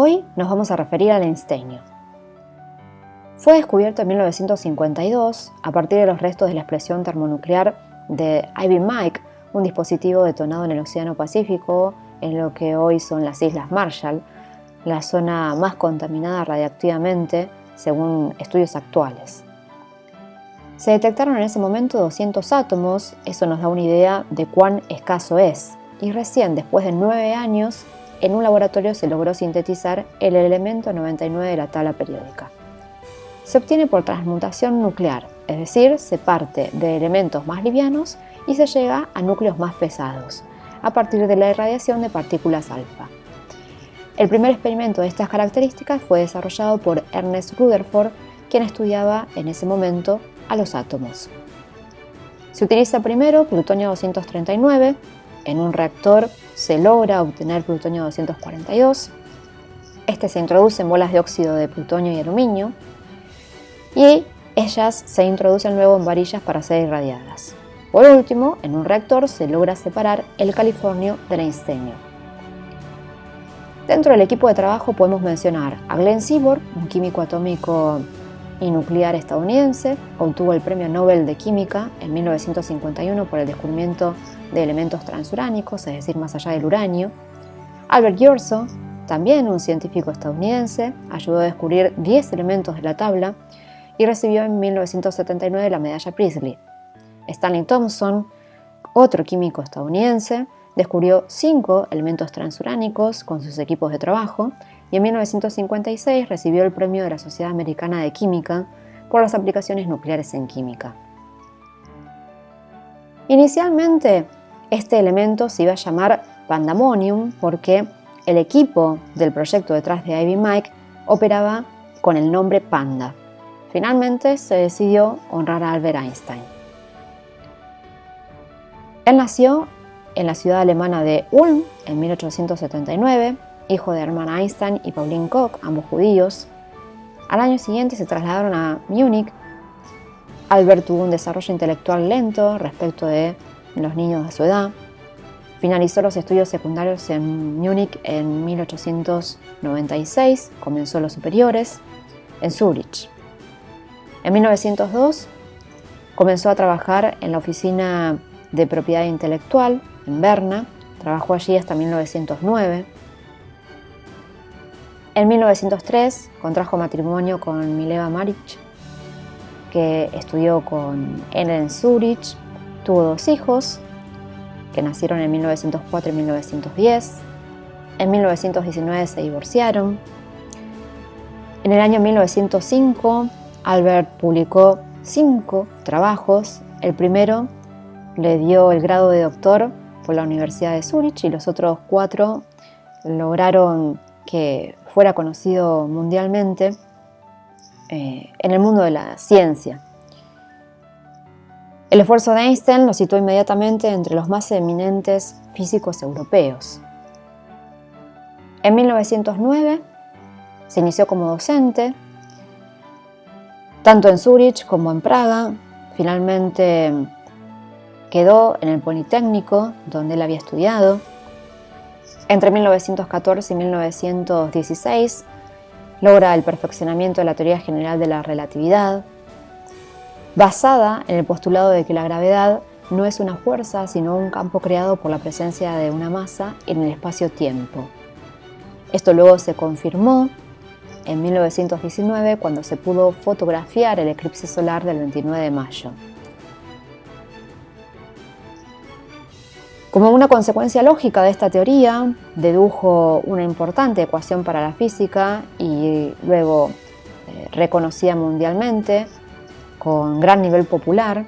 Hoy nos vamos a referir al einsteinio. Fue descubierto en 1952 a partir de los restos de la explosión termonuclear de Ivy Mike, un dispositivo detonado en el Océano Pacífico, en lo que hoy son las Islas Marshall, la zona más contaminada radiactivamente según estudios actuales. Se detectaron en ese momento 200 átomos, eso nos da una idea de cuán escaso es, y recién después de 9 años, en un laboratorio se logró sintetizar el elemento 99 de la tabla periódica. Se obtiene por transmutación nuclear, es decir, se parte de elementos más livianos y se llega a núcleos más pesados, a partir de la irradiación de partículas alfa. El primer experimento de estas características fue desarrollado por Ernest Rutherford, quien estudiaba en ese momento a los átomos. Se utiliza primero plutonio 239, en un reactor se logra obtener plutonio 242, este se introduce en bolas de óxido de plutonio y aluminio, y ellas se introducen luego en varillas para ser irradiadas. Por último, en un reactor se logra separar el californio del einsteinio. Dentro del equipo de trabajo podemos mencionar a Glenn Seaborg, un químico atómico y nuclear estadounidense, obtuvo el Premio Nobel de Química en 1951 por el descubrimiento de elementos transuránicos, es decir, más allá del uranio. Albert Yorso, también un científico estadounidense, ayudó a descubrir 10 elementos de la tabla y recibió en 1979 la medalla Priestley. Stanley Thompson, otro químico estadounidense, descubrió 5 elementos transuránicos con sus equipos de trabajo y en 1956 recibió el premio de la Sociedad Americana de Química por las aplicaciones nucleares en química. Inicialmente, este elemento se iba a llamar pandemonium porque el equipo del proyecto detrás de Ivy Mike operaba con el nombre Panda. Finalmente se decidió honrar a Albert Einstein. Él nació en la ciudad alemana de Ulm en 1879, hijo de Hermann Einstein y Pauline Koch, ambos judíos. Al año siguiente se trasladaron a Múnich. Albert tuvo un desarrollo intelectual lento respecto de los niños de su edad. Finalizó los estudios secundarios en Múnich en 1896, comenzó los superiores en Zúrich. En 1902 comenzó a trabajar en la oficina de propiedad intelectual en Berna, trabajó allí hasta 1909. En 1903 contrajo matrimonio con Mileva Maric, que estudió con él en Zúrich, tuvo 2 hijos, que nacieron en 1904 y 1910. En 1919 se divorciaron. En el año 1905, Albert publicó 5 trabajos. El primero le dio el grado de doctor por la Universidad de Zúrich y los otros 4 lograron que fuera conocido mundialmente en el mundo de la ciencia. El esfuerzo de Einstein lo situó inmediatamente entre los más eminentes físicos europeos. En 1909 se inició como docente, tanto en Zúrich como en Praga. Finalmente quedó en el Politécnico, donde él había estudiado. Entre 1914 y 1916 logra el perfeccionamiento de la teoría general de la relatividad, basada en el postulado de que la gravedad no es una fuerza, sino un campo creado por la presencia de una masa en el espacio-tiempo. Esto luego se confirmó en 1919 cuando se pudo fotografiar el eclipse solar del 29 de mayo. Como una consecuencia lógica de esta teoría, dedujo una importante ecuación para la física y luego reconocida mundialmente, con gran nivel popular,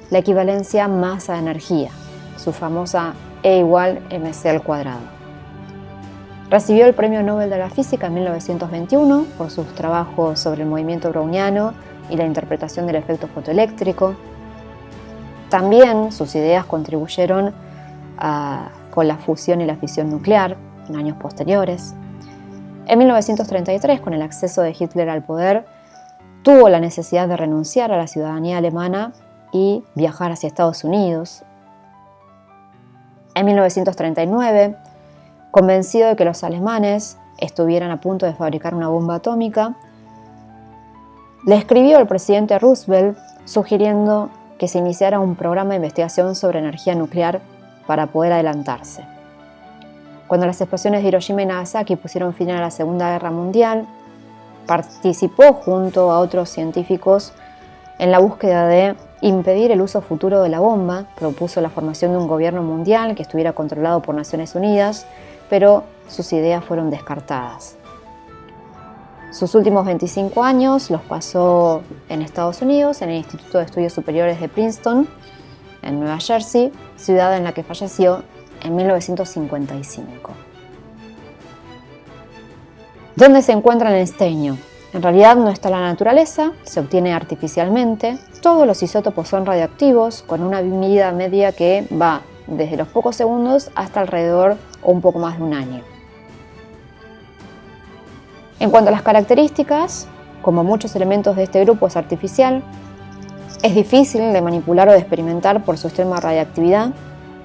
la equivalencia masa-energía, su famosa E igual mc al cuadrado. Recibió el Premio Nobel de la Física en 1921 por sus trabajos sobre el movimiento browniano y la interpretación del efecto fotoeléctrico. También sus ideas contribuyeron con la fusión y la fisión nuclear en años posteriores. En 1933, con el acceso de Hitler al poder, tuvo la necesidad de renunciar a la ciudadanía alemana y viajar hacia Estados Unidos. En 1939, convencido de que los alemanes estuvieran a punto de fabricar una bomba atómica, le escribió al presidente Roosevelt sugiriendo que se iniciara un programa de investigación sobre energía nuclear para poder adelantarse. Cuando las explosiones de Hiroshima y Nagasaki pusieron fin a la Segunda Guerra Mundial, participó junto a otros científicos en la búsqueda de impedir el uso futuro de la bomba, propuso la formación de un gobierno mundial que estuviera controlado por Naciones Unidas, pero sus ideas fueron descartadas. Sus últimos 25 años los pasó en Estados Unidos, en el Instituto de Estudios Superiores de Princeton, en Nueva Jersey, ciudad en la que falleció en 1955. ¿Dónde se encuentra el estaño? En realidad no está en la naturaleza, se obtiene artificialmente. Todos los isótopos son radioactivos, con una vida media que va desde los pocos segundos hasta alrededor o un poco más de un año. En cuanto a las características, como muchos elementos de este grupo es artificial, es difícil de manipular o de experimentar por su extrema radiactividad.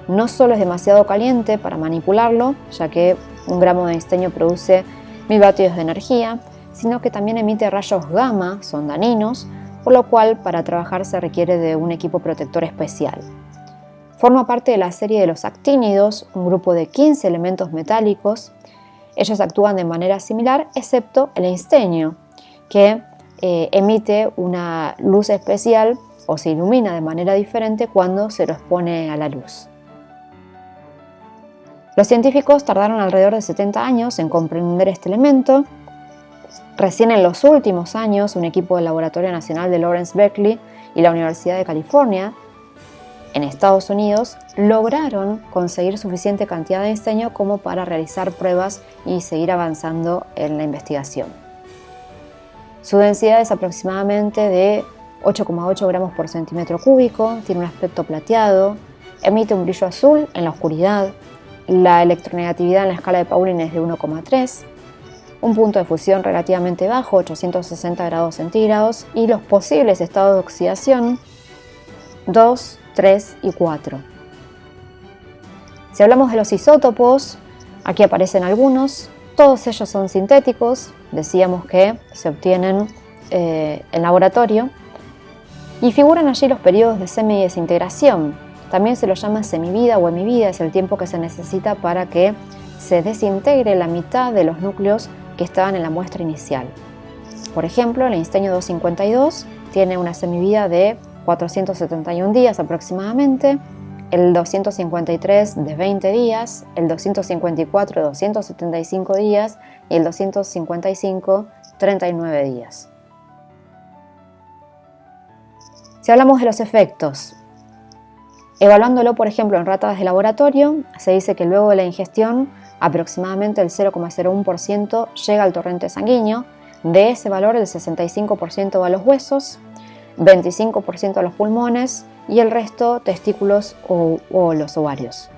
No solo es demasiado caliente para manipularlo, ya que 1 gramo de estaño produce 1000 vatios de energía, sino que también emite rayos gamma, son dañinos, por lo cual para trabajar se requiere de un equipo protector especial. Forma parte de la serie de los actínidos, un grupo de 15 elementos metálicos. Ellos actúan de manera similar, excepto el estaño, que emite una luz especial o se ilumina de manera diferente cuando se lo expone a la luz. Los científicos tardaron alrededor de 70 años en comprender este elemento. Recién en los últimos años, un equipo del Laboratorio Nacional de Lawrence Berkeley y la Universidad de California, en Estados Unidos, lograron conseguir suficiente cantidad de estaño como para realizar pruebas y seguir avanzando en la investigación. Su densidad es aproximadamente de 8,8 gramos por centímetro cúbico, tiene un aspecto plateado, emite un brillo azul en la oscuridad, la electronegatividad en la escala de Pauling es de 1,3, un punto de fusión relativamente bajo, 860 grados centígrados, y los posibles estados de oxidación 2, 3 y 4. Si hablamos de los isótopos, aquí aparecen algunos, todos ellos son sintéticos, decíamos que se obtienen en laboratorio, y figuran allí los periodos de semidesintegración. También se los llama semivida o hemivida, es el tiempo que se necesita para que se desintegre la mitad de los núcleos que estaban en la muestra inicial. Por ejemplo, el estaño 252 tiene una semivida de 471 días aproximadamente, el 253 de 20 días, el 254 de 275 días y el 255 39 días. Si hablamos de los efectos, evaluándolo por ejemplo en ratas de laboratorio, se dice que luego de la ingestión aproximadamente el 0,01% llega al torrente sanguíneo. De ese valor el 65% va a los huesos, 25% a los pulmones y el resto testículos o los ovarios.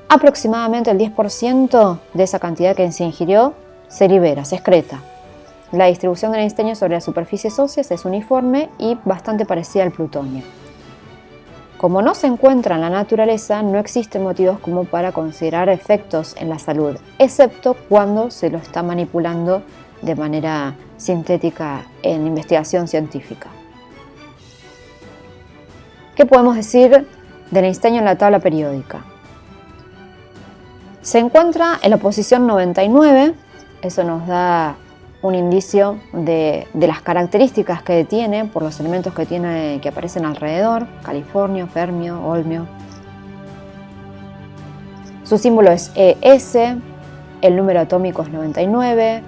Aproximadamente el 10% de esa cantidad que se ingirió se libera, se excreta. La distribución del estaño sobre las superficies óseas es uniforme y bastante parecida al plutonio. Como no se encuentra en la naturaleza, no existen motivos como para considerar efectos en la salud, excepto cuando se lo está manipulando de manera sintética en investigación científica. ¿Qué podemos decir del estaño en la tabla periódica? Se encuentra en la posición 99, eso nos da un indicio de las características que tiene por los elementos que aparecen alrededor, californio, fermio, olmio. Su símbolo es ES, el número atómico es 99,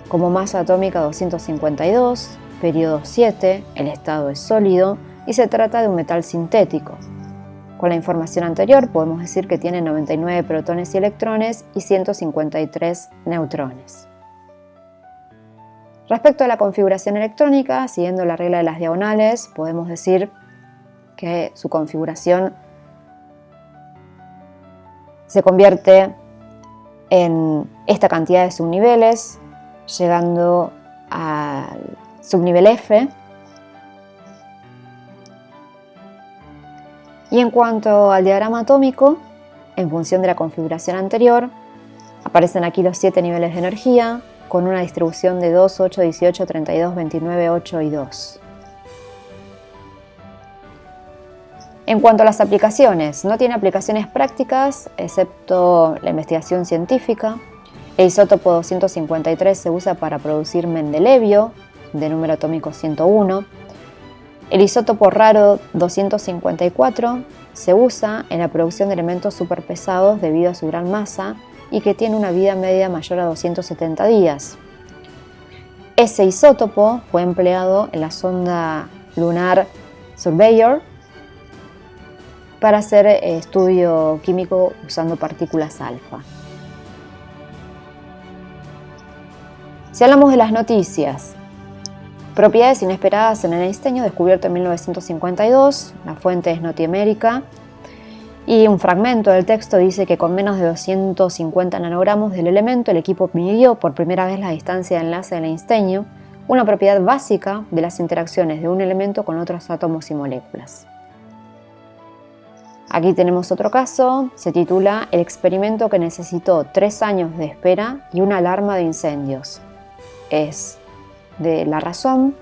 como masa atómica 252, periodo 7, el estado es sólido y se trata de un metal sintético. Con la información anterior podemos decir que tiene 99 protones y electrones y 153 neutrones. Respecto a la configuración electrónica, siguiendo la regla de las diagonales, podemos decir que su configuración se convierte en esta cantidad de subniveles, llegando al subnivel F. Y en cuanto al diagrama atómico, en función de la configuración anterior, Aparecen aquí los 7 niveles de energía, con una distribución de 2, 8, 18, 32, 29, 8 y 2. En cuanto a las aplicaciones, no tiene aplicaciones prácticas, excepto la investigación científica. El isótopo 253 se usa para producir mendelevio, de número atómico 101. El isótopo raro 254 se usa en la producción de elementos superpesados debido a su gran masa y que tiene una vida media mayor a 270 días. Ese isótopo fue empleado en la sonda lunar Surveyor para hacer estudio químico usando partículas alfa. Si hablamos de las noticias, propiedades inesperadas en el einsteño descubierto en 1952, la fuente es Notiamérica, y un fragmento del texto dice que con menos de 250 nanogramos del elemento el equipo midió por primera vez la distancia de enlace del einsteño, una propiedad básica de las interacciones de un elemento con otros átomos y moléculas. Aquí tenemos otro caso, se titula El experimento que necesitó 3 años de espera y una alarma de incendios. Es de La Razón.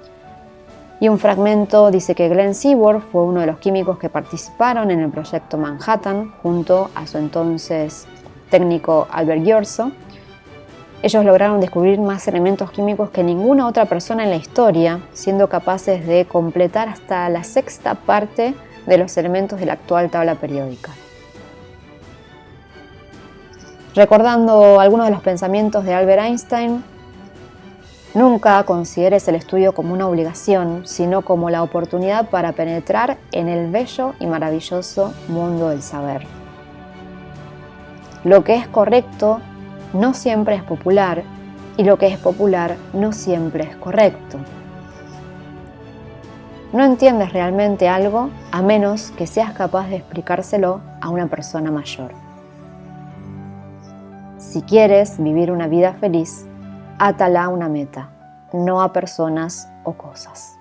Y un fragmento dice que Glenn Seaborg fue uno de los químicos que participaron en el proyecto Manhattan junto a su entonces técnico Albert Giorgio. Ellos lograron descubrir más elementos químicos que ninguna otra persona en la historia, siendo capaces de completar hasta la 6ª parte de los elementos de la actual tabla periódica. Recordando algunos de los pensamientos de Albert Einstein, nunca consideres el estudio como una obligación, sino como la oportunidad para penetrar en el bello y maravilloso mundo del saber. Lo que es correcto no siempre es popular y lo que es popular no siempre es correcto. No entiendes realmente algo a menos que seas capaz de explicárselo a una persona mayor. Si quieres vivir una vida feliz, átala a una meta, no a personas o cosas.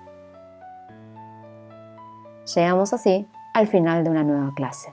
Llegamos así al final de una nueva clase.